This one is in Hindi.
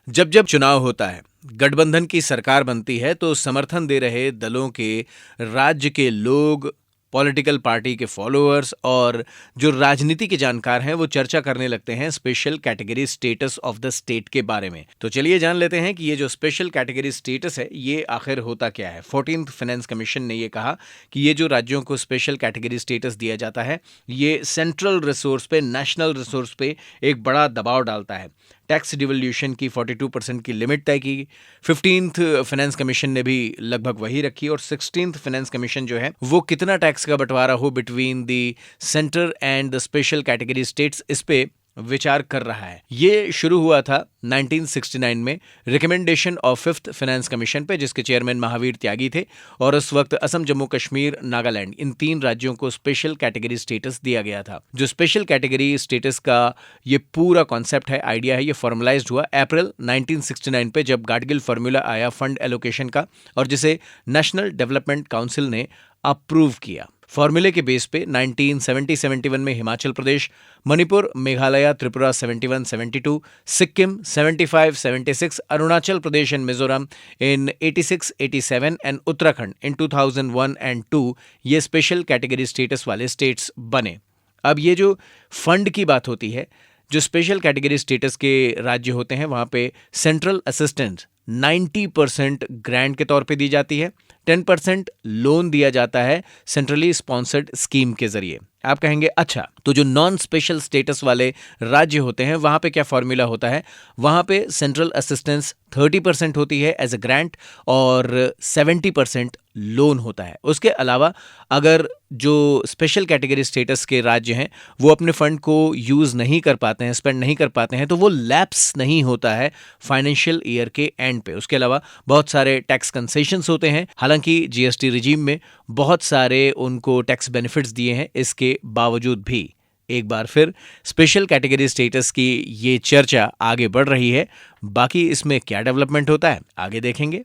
जब जब चुनाव होता है, गठबंधन की सरकार बनती है तो समर्थन दे रहे दलों के राज्य के लोग, पॉलिटिकल पार्टी के फॉलोअर्स और जो राजनीति के जानकार हैं वो चर्चा करने लगते हैं special category status of the state के बारे में। तो चलिए जान लेते हैं कि ये जो स्पेशल कैटेगरी स्टेटस है ये आखिर होता क्या है। 14th फाइनेंस कमीशन ने ये कहा कि ये जो राज्यों को स्पेशल कैटेगरी स्टेटस दिया जाता है ये सेंट्रल रिसोर्स पे, नेशनल रिसोर्स पे एक बड़ा दबाव डालता है। टैक्स डिवोल्यूशन की 42% की लिमिट तय की। 15th फाइनेंस कमीशन ने भी लगभग वही रखी और 16th फाइनेंस कमीशन जो है वो कितना टैक्स का बंटवारा हो between the centre and the special category states इस पे विचार कर रहा है। ये शुरू हुआ था 1969 में recommendation of 5th finance commission पे, जिसके चेयरमैन महावीर त्यागी थे। और उस वक्त असम, जम्मू कश्मीर, नागालैंड इन 3 राज्यों को स्पेशल कैटेगरी स्टेटस दिया गया था। जो स्पेशल कैटेगरी स्टेटस का ये पूरा कॉन्सेप्ट है, आइडिया है, ये फॉर्मलाइज्ड हुआ अप्रैल 1969 पे जब गाडगिल फार्मूला आया फंड एलोकेशन का और जिसे नेशनल डेवलपमेंट काउंसिल ने अप्रूव किया। फॉर्मूले के बेस पे 1970-71 में Himachal Pradesh, Manipur, Meghalaya, Tripura 71-72, Sikkim 75-76, Arunachal Pradesh and Mizoram in 86-87 and Uttarakhand in 2001 and 2 ये स्पेशल कैटेगरी स्टेटस वाले स्टेट्स बने। अब ये जो फंड की बात होती है, जो स्पेशल कैटेगरी स्टेटस के राज्य होते हैं वहां पे सेंट्रल असिस्टेंस 90% ग्रांट के तौर पे दी जाती है, 10% लोन दिया जाता है सेंट्रली स्पॉन्सर्ड स्कीम के जरिए। आप कहेंगे अच्छा, तो जो नॉन स्पेशल स्टेटस वाले राज्य होते हैं वहां पे क्या फॉर्मूला होता है? वहां पे सेंट्रल असिस्टेंस 30% होती है एज अ ग्रांट और 70% लोन होता है। उसके अलावा अगर जो स्पेशल कैटेगरी स्टेटस के राज्य हैं वो अपने फंड को यूज नहीं कर पाते हैं, स्पेंड नहीं कर पाते हैं, तो वो लैप्स नहीं होता है फाइनेंशियल ईयर के एंड पे। उसके अलावा बहुत सारे टैक्स कंसेशंस होते हैं। हालांकि जीएसटी रिजीम में बहुत सारे उनको टैक्स बेनिफिट्स दिए हैं, इसके बावजूद भी एक बार फिर स्पेशल कैटेगरी स्टेटस की ये चर्चा आगे बढ़ रही है। बाकी इसमें क्या डेवलपमेंट होता है आगे देखेंगे।